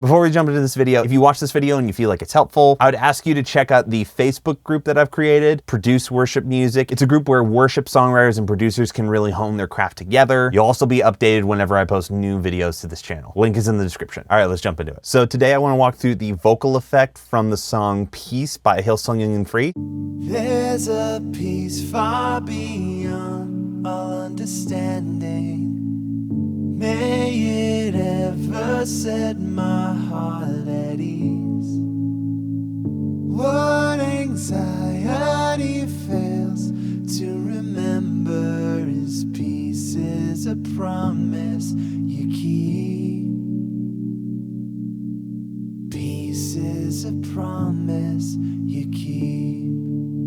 Before we jump into this video, if you watch this video and you feel like it's helpful, I would ask you to check out the Facebook group that I've created, Produce Worship Music. It's a group where worship songwriters and producers can really hone their craft together. You'll also be updated whenever I post new videos to this channel. Link is in the description. All right, let's jump into it. So today I want to walk through the vocal effect from the song Peace by Hillsong Young and Free. There's a peace far beyond all understanding. May it ever set my heart at ease. What anxiety fails to remember is peace is a promise you keep. Peace is a promise you keep.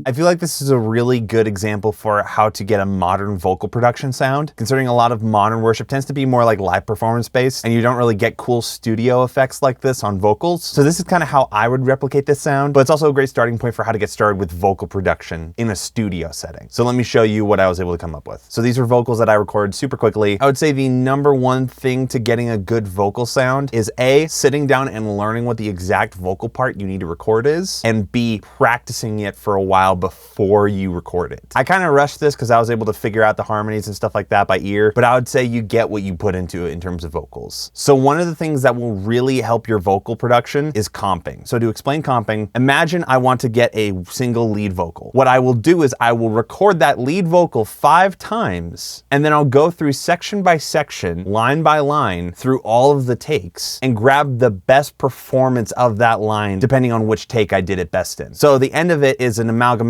I feel like this is a really good example for how to get a modern vocal production sound, considering a lot of modern worship tends to be more like live performance based, and you don't really get cool studio effects like this on vocals. So this is kind of how I would replicate this sound, but it's also a great starting point for how to get started with vocal production in a studio setting. So let me show you what I was able to come up with. So these are vocals that I recorded super quickly. I would say the number one thing to getting a good vocal sound is A, sitting down and learning what the exact vocal part you need to record is, and B, practicing it for a while before you record it. I kind of rushed this because I was able to figure out the harmonies and stuff like that by ear, but I would say you get what you put into it in terms of vocals. So one of the things that will really help your vocal production is comping. So to explain comping, imagine I want to get a single lead vocal. What I will do is I will record that lead vocal 5 times, and then I'll go through section by section, line by line, through all of the takes and grab the best performance of that line depending on which take I did it best in. So the end of it is an amalgamation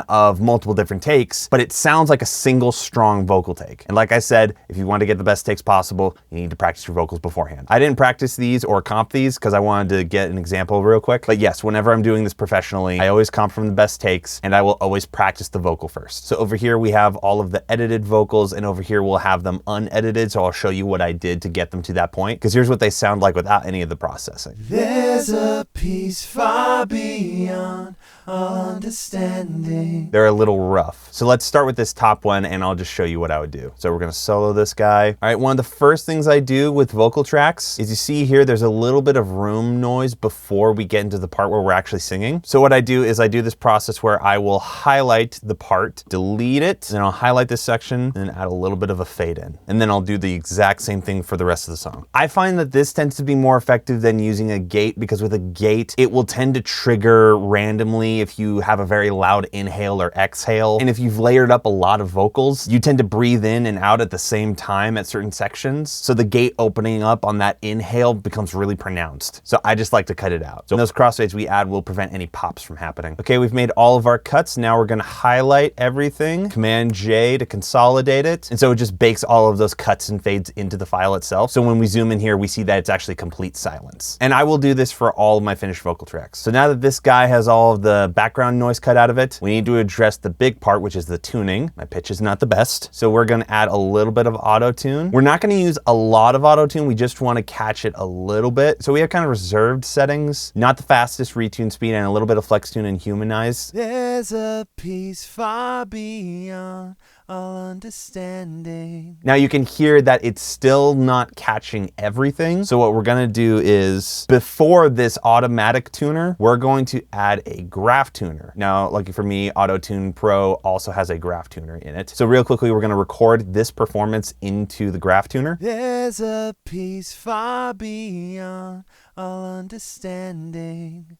of multiple different takes, but it sounds like a single strong vocal take. And like I said, if you want to get the best takes possible, you need to practice your vocals beforehand. I didn't practice these or comp these because I wanted to get an example real quick. But yes, whenever I'm doing this professionally, I always comp from the best takes, and I will always practice the vocal first. So over here we have all of the edited vocals, and over here we'll have them unedited. So I'll show you what I did to get them to that point, because here's what they sound like without any of the processing. There's a peace far beyond all understanding. They're a little rough. So let's start with this top one, and I'll just show you what I would do. So we're gonna solo this guy. All right, one of the first things I do with vocal tracks is you see here, there's a little bit of room noise before we get into the part where we're actually singing. So what I do is I do this process where I will highlight the part, delete it, then I'll highlight this section and add a little bit of a fade in. And then I'll do the exact same thing for the rest of the song. I find that this tends to be more effective than using a gate, because with a gate, it will tend to trigger randomly if you have a very loud inhale or exhale. And if you've layered up a lot of vocals, you tend to breathe in and out at the same time at certain sections. So the gate opening up on that inhale becomes really pronounced. So I just like to cut it out. So those crossfades we add will prevent any pops from happening. Okay, we've made all of our cuts. Now we're gonna highlight everything. Command J to consolidate it. And so it just bakes all of those cuts and fades into the file itself. So when we zoom in here, we see that it's actually complete silence. And I will do this for all of my finished vocal tracks. So now that this guy has all of the background noise cut out of it, we need to address the big part, which is the tuning. My pitch is not the best, so we're gonna add a little bit of auto-tune. We're not gonna use a lot of auto-tune, we just wanna catch it a little bit. So we have kind of reserved settings, not the fastest retune speed, and a little bit of flex tune and humanize. There's a peace far beyond all understanding. Now you can hear that it's still not catching everything. So what we're gonna do is, before this automatic tuner, we're going to add a graph tuner. Now, lucky for me, Auto-Tune Pro also has a graph tuner in it. So real quickly, we're gonna record this performance into the graph tuner. There's a peace far beyond all understanding.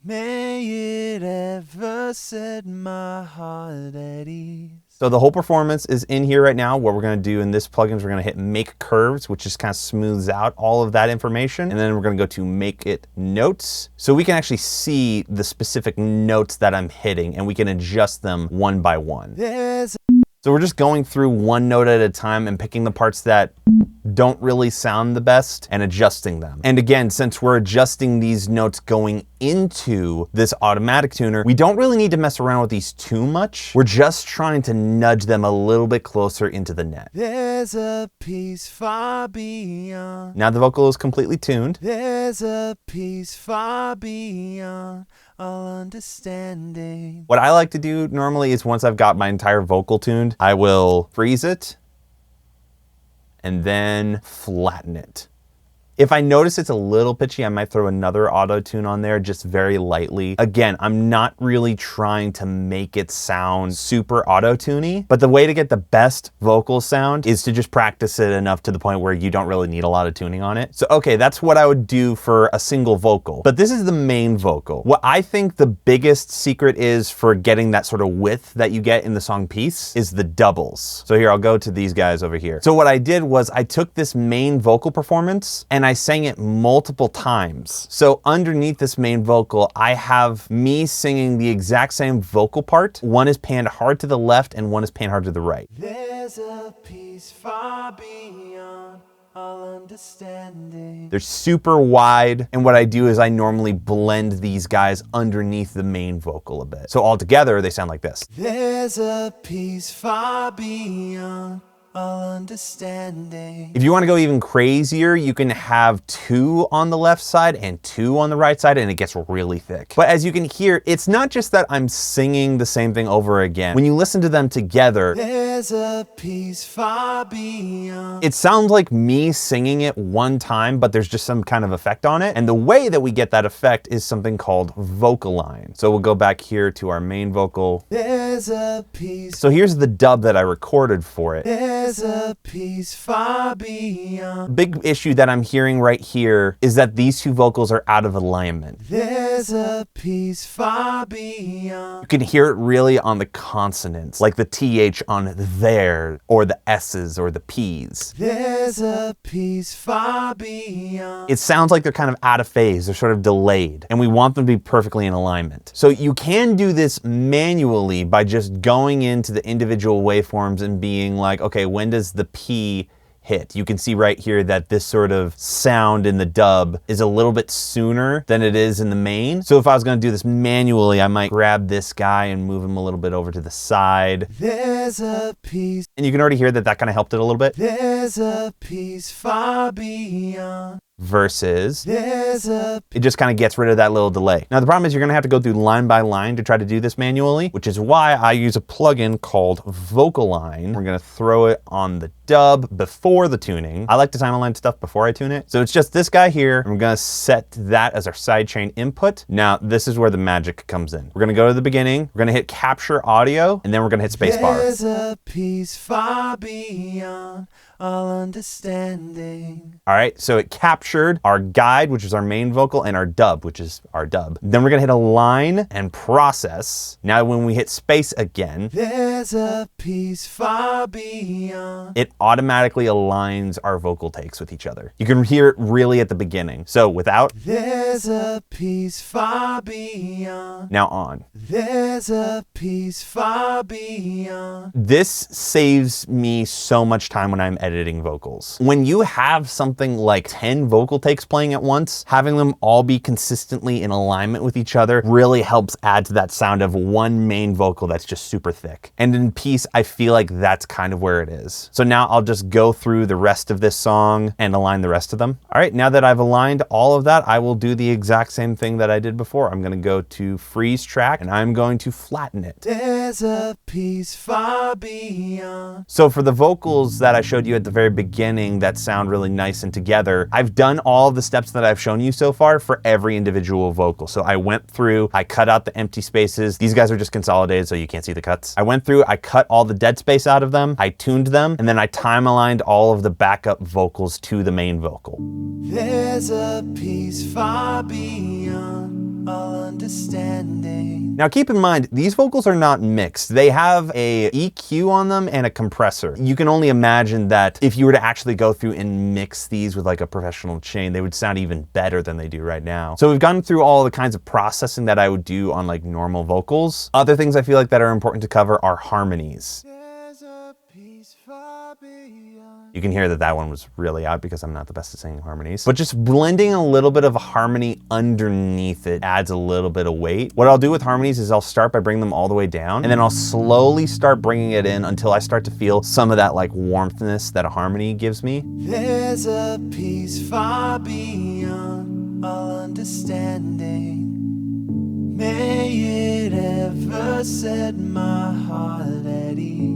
May it ever set my heart at ease. So the whole performance is in here right now. What we're gonna do in this plugin is we're gonna hit Make Curves, which just kind of smooths out all of that information. And then we're gonna go to Make It Notes. So we can actually see the specific notes that I'm hitting, and we can adjust them one by one. So we're just going through one note at a time and picking the parts that don't really sound the best and adjusting them. And again, since we're adjusting these notes going into this automatic tuner, we don't really need to mess around with these too much. We're just trying to nudge them a little bit closer into the net. There's a peace far beyond. Now the vocal is completely tuned. There's a peace far beyond all understanding. What I like to do normally is, once I've got my entire vocal tuned, I will freeze it and then flatten it. If I notice it's a little pitchy, I might throw another auto tune on there just very lightly. Again, I'm not really trying to make it sound super auto-tuney, but the way to get the best vocal sound is to just practice it enough to the point where you don't really need a lot of tuning on it. So, okay, that's what I would do for a single vocal, but this is the main vocal. What I think the biggest secret is for getting that sort of width that you get in the song piece is the doubles. So here, I'll go to these guys over here. So what I did was I took this main vocal performance and I sang it multiple times. So underneath this main vocal, I have me singing the exact same vocal part. One is panned hard to the left and one is panned hard to the right. There's a peace far beyond all understanding. They're super wide, and what I do is I normally blend these guys underneath the main vocal a bit. So all together, they sound like this. There's a peace far beyond all understanding. If you want to go even crazier, you can have 2 on the left side and 2 on the right side, and it gets really thick. But as you can hear, it's not just that I'm singing the same thing over again. When you listen to them together, There's a peace far beyond. it sounds like me singing it one time, but there's just some kind of effect on it. And the way that we get that effect is something called vocal line. So we'll go back here to our main vocal. There's a peace. So here's the dub that I recorded for it. There's a peace far beyond. Big issue that I'm hearing right here is that these 2 vocals are out of alignment. There's a peace far beyond. You can hear it really on the consonants, like the TH on there, or the S's or the P's. There's a peace far beyond. It sounds like they're kind of out of phase, they're sort of delayed, and we want them to be perfectly in alignment. So you can do this manually by just going into the individual waveforms and being like, okay, when does the P hit? You can see right here that this sort of sound in the dub is a little bit sooner than it is in the main. So if I was going to do this manually, I might grab this guy and move him a little bit over to the side. There's a peace. And you can already hear that that kind of helped it a little bit. There's a peace far beyond. Versus There's a it just kind of gets rid of that little delay. Now the problem is you're gonna have to go through line by line to try to do this manually, which is why I use a plugin called Vocal Line. We're gonna throw it on the dub before the tuning. I like to time align stuff before I tune it. So it's just this guy here. I'm gonna set that as our sidechain input. Now this is where the magic comes in. We're gonna go to the beginning, we're gonna hit capture audio, and then we're gonna hit spacebar. There's a peace far beyond all understanding. All right, so it captured our guide, which is our main vocal, and our dub, which is our dub. Then we're gonna hit align and process. Now when we hit space again, There's a peace far beyond. it automatically aligns our vocal takes with each other. You can hear it really at the beginning. So without, There's a peace far beyond. now on. There's a peace far beyond. This saves me so much time when I'm editing vocals. When you have something like 10 vocal takes playing at once, having them all be consistently in alignment with each other really helps add to that sound of one main vocal that's just super thick. And in Peace, I feel like that's kind of where it is. So now I'll just go through the rest of this song and align the rest of them. All right, now that I've aligned all of that, I will do the exact same thing that I did before. I'm gonna go to freeze track and I'm going to flatten it. There's a peace far beyond. So for the vocals that I showed you at the very beginning that sound really nice and together, I've done all of the steps that I've shown you so far for every individual vocal. So I went through, I cut out the empty spaces. These guys are just consolidated so you can't see the cuts. I went through, I cut all the dead space out of them, I tuned them, and then I time aligned all of the backup vocals to the main vocal. There's a peace far beyond all understanding. Now keep in mind, these vocals are not mixed. They have a EQ on them and a compressor. You can only imagine that if you were to actually go through and mix these with like a professional chain, they would sound even better than they do right now. So we've gone through all the kinds of processing that I would do on like normal vocals. Other things I feel like that are important to cover are harmonies. There's a peace far beyond. You can hear that that one was really out because I'm not the best at singing harmonies. But just blending a little bit of a harmony underneath it adds a little bit of weight. What I'll do with harmonies is I'll start by bringing them all the way down, and then I'll slowly start bringing it in until I start to feel some of that like warmthness that a harmony gives me. There's a peace far beyond all understanding. May it ever set my heart at ease.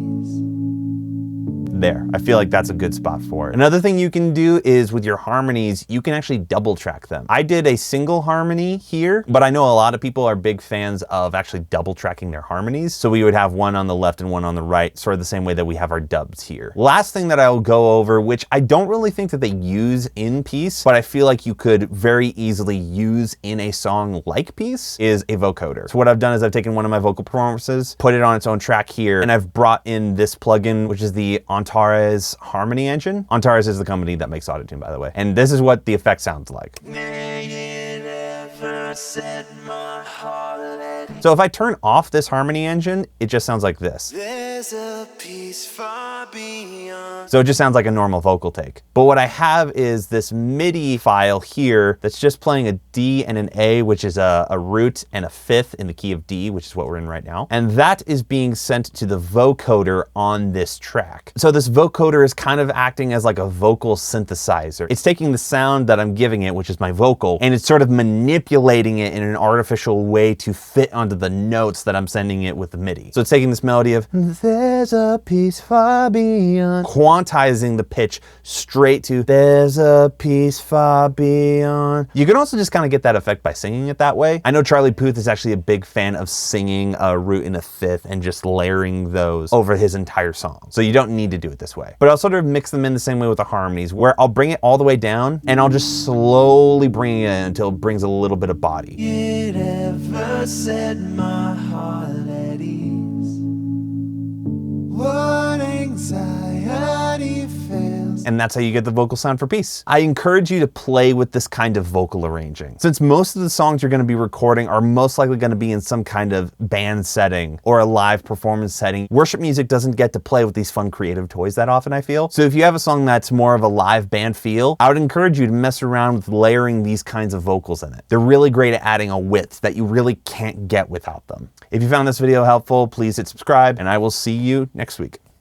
there. I feel like that's a good spot for it. Another thing you can do is with your harmonies, you can actually double track them. I did a single harmony here, but I know a lot of people are big fans of actually double tracking their harmonies. So we would have one on the left and one on the right, sort of the same way that we have our dubs here. Last thing that I'll go over, which I don't really think that they use in Peace, but I feel like you could very easily use in a song like Peace, is a vocoder. So what I've done is I've taken one of my vocal performances, put it on its own track here, and I've brought in this plugin, which is the Antares Harmony engine. Antares is the company that makes autotune, by the way. And this is what the effect sounds like. So if I turn off this harmony engine, it just sounds like this. There's a peace far beyond. So it just sounds like a normal vocal take. But what I have is this MIDI file here that's just playing a D and an A, which is a root and a fifth in the key of D, which is what we're in right now. And that is being sent to the vocoder on this track. So this vocoder is kind of acting as like a vocal synthesizer. It's taking the sound that I'm giving it, which is my vocal, and it's sort of manipulating it in an artificial way to fit onto the notes that I'm sending it with the MIDI. So it's taking this melody of "There's a peace far beyond," quantizing the pitch straight to "There's a peace far beyond." You can also just kind of get that effect by singing it that way. I know Charlie Puth is actually a big fan of singing a root and a fifth and just layering those over his entire song. So you don't need to do it this way. But I'll sort of mix them in the same way with the harmonies, where I'll bring it all the way down and I'll just slowly bring it in until it brings a little bit of body. It ever set my heart at ease. What anxiety fails. And that's how you get the vocal sound for Peace. I encourage you to play with this kind of vocal arranging. Since most of the songs you're going to be recording are most likely going to be in some kind of band setting or a live performance setting, worship music doesn't get to play with these fun creative toys that often, I feel. So if you have a song that's more of a live band feel, I would encourage you to mess around with layering these kinds of vocals in it. They're really great at adding a width that you really can't get without them. If you found this video helpful, please hit subscribe, and I will see you next week.